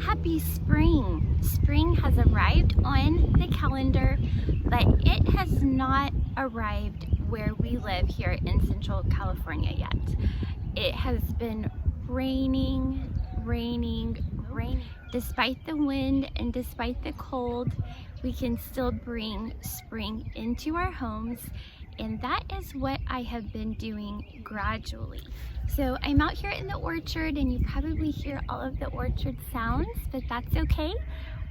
Happy spring! Spring has arrived on the calendar, but it has not arrived where we live here in Central California yet. It has been raining. Despite the wind and despite the cold, we can still bring spring into our homes, and that is what I have been doing gradually. So I'm out here in the orchard, and you probably hear all of the orchard sounds, but that's okay.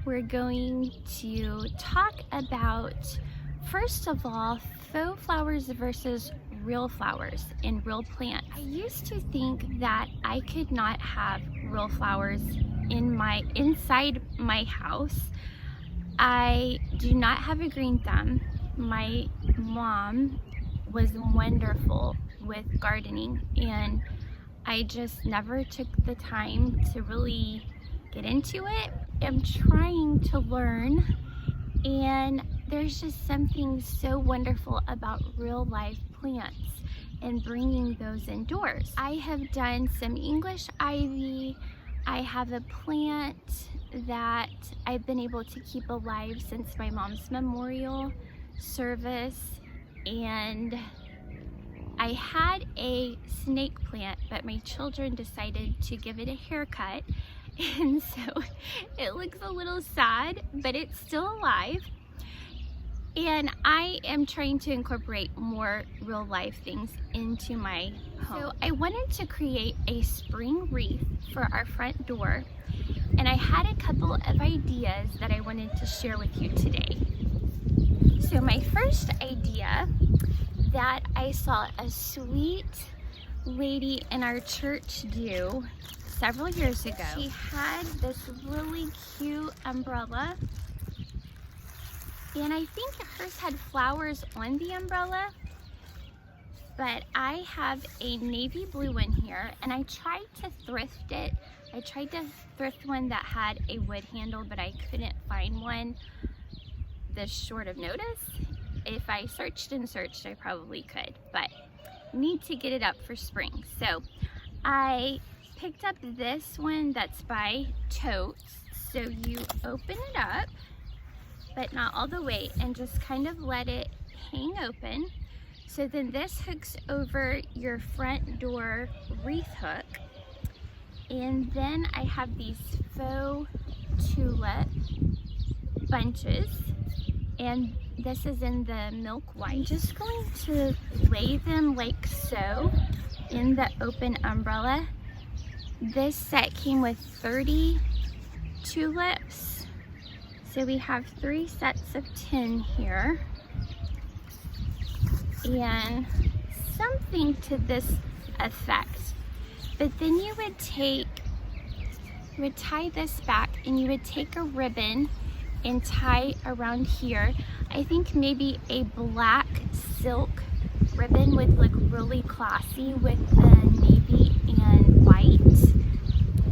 We're going to talk about, first of all, faux flowers versus real flowers and real plants. I used to think that I could not have real flowers inside my house. I do not have a green thumb. My mom was wonderful with gardening, and I just never took the time to really get into it. I'm trying to learn, and there's just something so wonderful about real life plants and bringing those indoors. I have done some English ivy. I have a plant that I've been able to keep alive since my mom's memorial service, and I had a snake plant, but my children decided to give it a haircut, and so it looks a little sad, but it's still alive. And I am trying to incorporate more real life things into my home. So I wanted to create a spring wreath for our front door, and I had a couple of ideas that I wanted to share with you today. So my first idea that I saw a sweet lady in our church do several years ago. She had this really cute umbrella, and I think hers had flowers on the umbrella, but I have a navy blue one here, and I tried to thrift it. I tried to thrift one that had a wood handle, but I couldn't find one this short of notice. If I searched and searched, I probably could, but need to get it up for spring. So I picked up this one that's by Totes. So you open it up, but not all the way, and just kind of let it hang open. So then this hooks over your front door wreath hook. And then I have these faux tulip bunches, and this is in the milk white. I'm just going to lay them like so in the open umbrella. This set came with 30 tulips. So we have 3 sets of 10 here. And something to this effect. But then you would tie this back, and you would take a ribbon and tie around here. I think maybe a black silk ribbon would look really classy with the navy and white.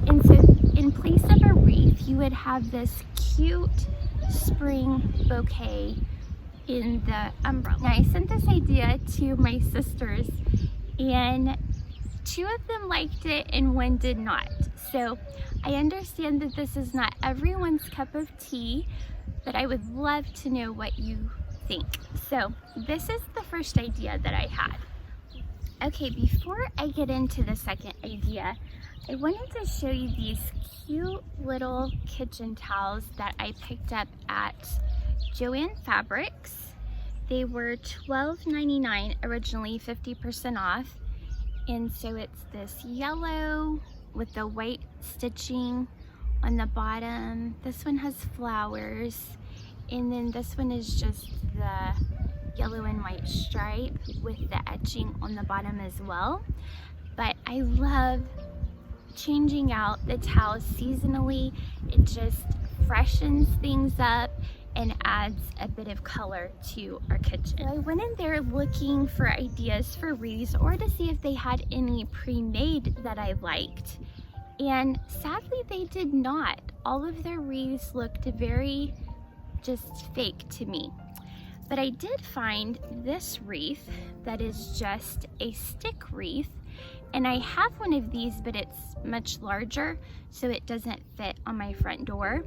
And so in place of a wreath, you would have this cute spring bouquet in the umbrella. Now I sent this idea to my sisters, and 2 of them liked it and 1 did not. So I understand that this is not everyone's cup of tea, but I would love to know what you think. So this is the first idea that I had. Okay, before I get into the second idea, I wanted to show you these cute little kitchen towels that I picked up at Joann Fabrics. They were $12.99 originally, 50% off. And so it's this yellow with the white stitching on the bottom. This one has flowers, and then this one is just the yellow and white stripe with the etching on the bottom as well. But I love changing out the towels seasonally. It just freshens things up and adds a bit of color to our kitchen. So I went in there looking for ideas for wreaths, or to see if they had any pre-made that I liked. And sadly they did not. All of their wreaths looked very just fake to me. But I did find this wreath that is just a stick wreath And I have one of these, but it's much larger, so it doesn't fit on my front door.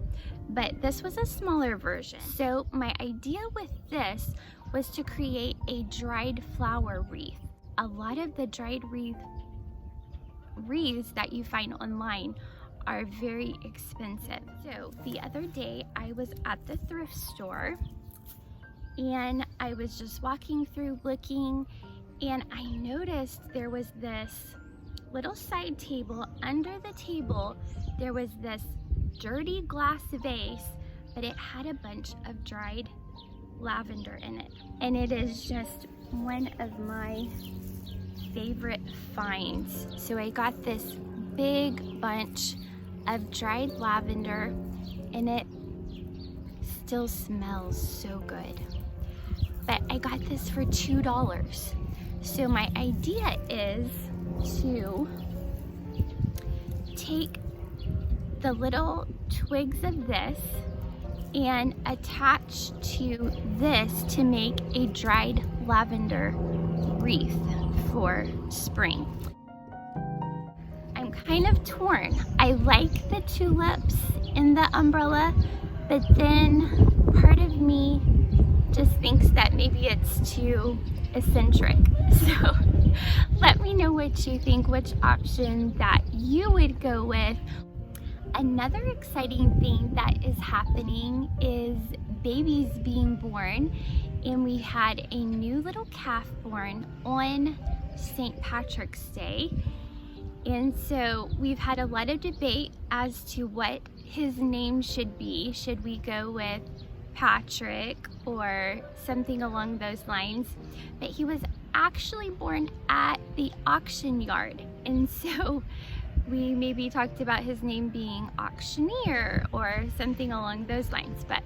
But this was a smaller version. So my idea with this was to create a dried flower wreath. A lot of the dried wreaths that you find online are very expensive. So the other day I was at the thrift store and I was just walking through looking, and I noticed there was this little side table. Under the table there was this dirty glass vase, but it had a bunch of dried lavender in it, and it is just one of my favorite finds. So I got this big bunch of dried lavender, and it still smells so good. But I got this for $2. So my idea is to take the little twigs of this and attach to this to make a dried lavender wreath for spring. I'm kind of torn. I like the tulips in the umbrella, but then part of me just thinks that maybe it's too eccentric. So let me know what you think, which option that you would go with. Another exciting thing that is happening is babies being born, and we had a new little calf born on St. Patrick's Day. And so we've had a lot of debate as to what his name should be. Should we go with Patrick or something along those lines? But he was actually born at the auction yard, and so we maybe talked about his name being Auctioneer or something along those lines. But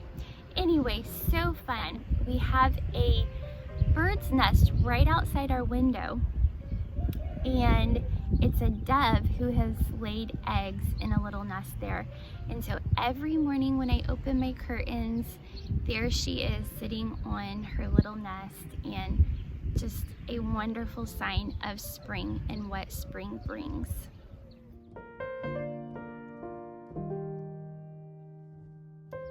anyway, so fun. We have a bird's nest right outside our window, and it's a dove who has laid eggs in a little nest there. And so every morning when I open my curtains, there she is sitting on her little nest, and just a wonderful sign of spring and what spring brings.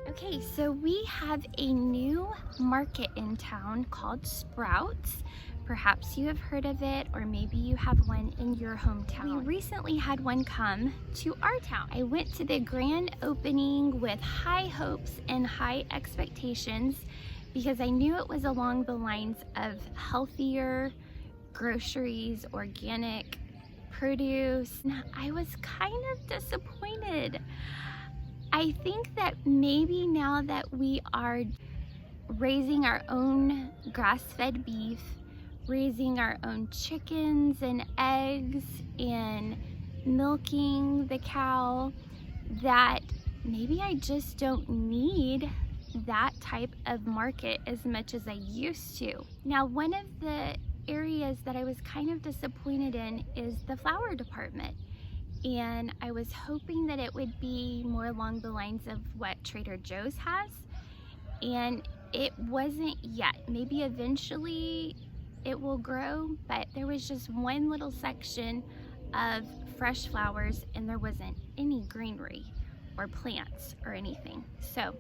Okay, so we have a new market in town called Sprouts. Perhaps you have heard of it, or maybe you have one in your hometown. We recently had one come to our town. I went to the grand opening with high hopes and high expectations because I knew it was along the lines of healthier groceries, organic produce. I was kind of disappointed. I think that maybe now that we are raising our own grass-fed beef, raising our own chickens and eggs, and milking the cow, that maybe I just don't need that type of market as much as I used to. Now, one of the areas that I was kind of disappointed in is the flower department. And I was hoping that it would be more along the lines of what Trader Joe's has, and it wasn't yet. Maybe eventually it will grow, but there was just one little section of fresh flowers, and there wasn't any greenery or plants or anything. So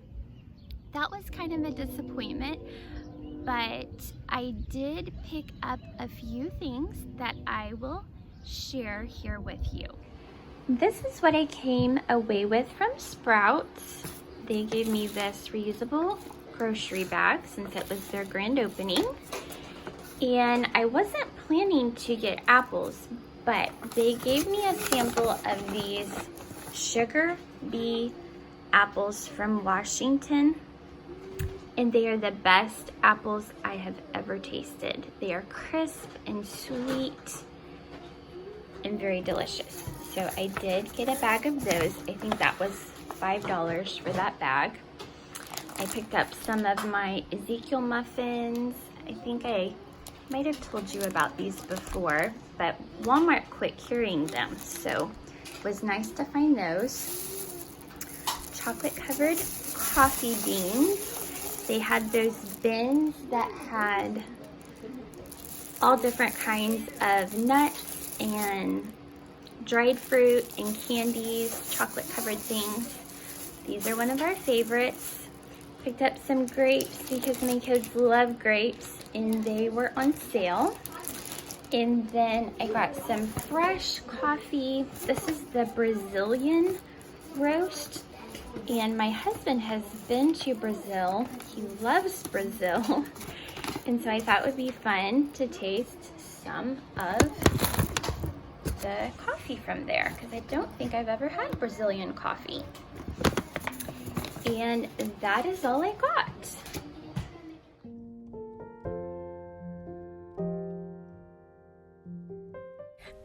that was kind of a disappointment, but I did pick up a few things that I will share here with you. This is what I came away with from Sprouts. They gave me this reusable grocery bag since it was their grand opening. And I wasn't planning to get apples, but they gave me a sample of these sugar bee apples from Washington. And they are the best apples I have ever tasted. They are crisp and sweet and very delicious. So I did get a bag of those. I think that was $5 for that bag. I picked up some of my Ezekiel muffins. I think I might have told you about these before, but Walmart quit carrying them, so it was nice to find those. Chocolate covered coffee beans. They had those bins that had all different kinds of nuts and dried fruit and candies, chocolate covered things. These are one of our favorites. Picked up some grapes because my kids love grapes and they were on sale. And then I got some fresh coffee. This is the Brazilian roast. And my husband has been to Brazil. He loves Brazil. And so I thought it would be fun to taste some of the coffee from there, because I don't think I've ever had Brazilian coffee. And that is all I got.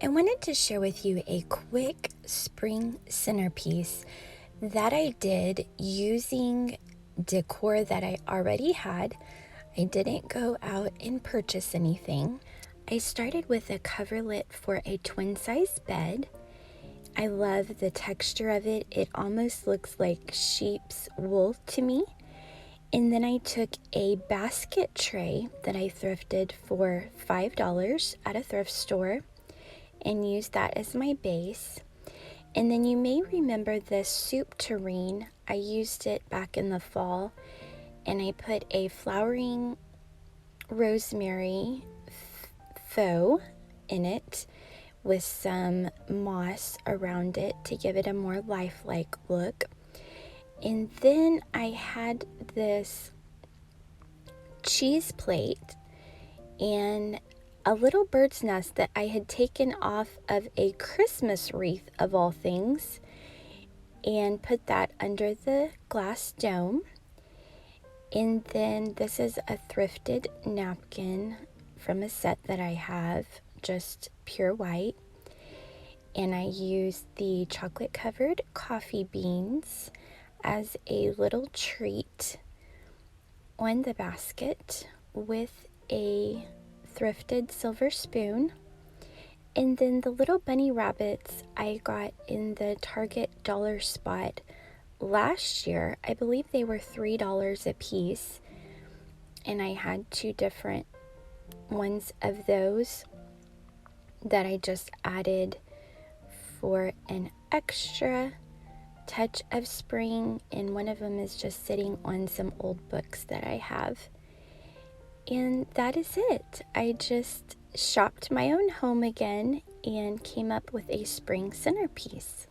I wanted to share with you a quick spring centerpiece that I did using decor that I already had. I didn't go out and purchase anything. I started with a coverlet for a twin size bed. I love the texture of it. It almost looks like sheep's wool to me. And then I took a basket tray that I thrifted for $5 at a thrift store and used that as my base. And then you may remember this soup tureen. I used it back in the fall, and I put a flowering rosemary faux in it with some moss around it to give it a more lifelike look. And then I had this cheese plate and a little bird's nest that I had taken off of a Christmas wreath of all things, and put that under the glass dome. And then this is a thrifted napkin from a set that I have, just pure white. And I used the chocolate covered coffee beans as a little treat on the basket with a thrifted silver spoon. And then the little bunny rabbits I got in the Target dollar spot last year. I believe they were $3 a piece, and I had two different ones of those that I just added for an extra touch of spring, and one of them is just sitting on some old books that I have. And that is it. I just shopped my own home again and came up with a spring centerpiece.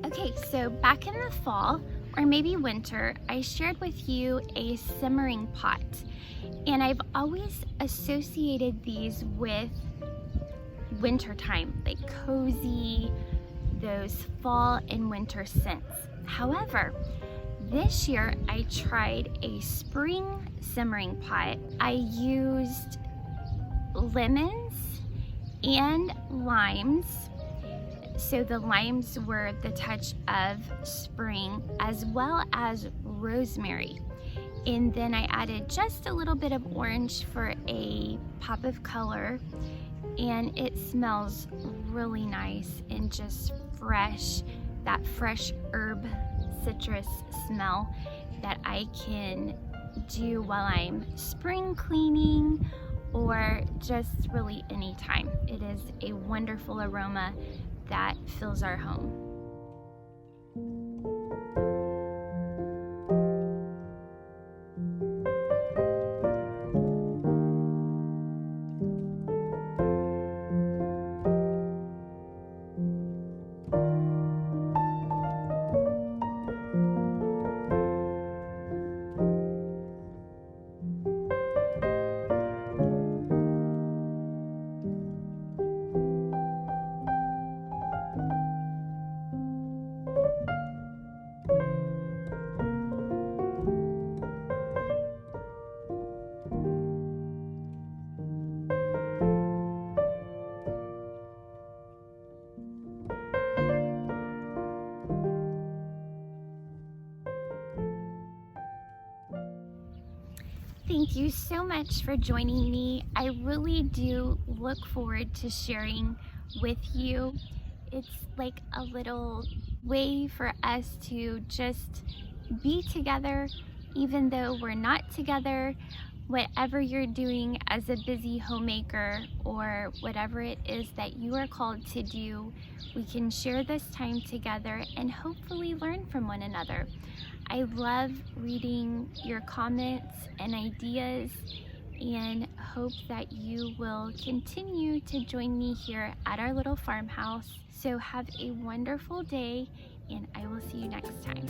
Okay, so back in the fall, or maybe winter, I shared with you a simmering pot. And I've always associated these with wintertime, like cozy, those fall and winter scents. However, this year I tried a spring simmering pot. I used lemons and limes. So the limes were the touch of spring, as well as rosemary. And then I added just a little bit of orange for a pop of color. And it smells really nice and just fresh, that fresh herb citrus smell that I can do while I'm spring cleaning or just really anytime. It is a wonderful aroma that fills our home. Thank you so much for joining me. I really do look forward to sharing with you. It's like a little way for us to just be together, even though we're not together. Whatever you're doing as a busy homemaker or whatever it is that you are called to do, we can share this time together and hopefully learn from one another. I love reading your comments and ideas and hope that you will continue to join me here at our little farmhouse. So have a wonderful day, and I will see you next time.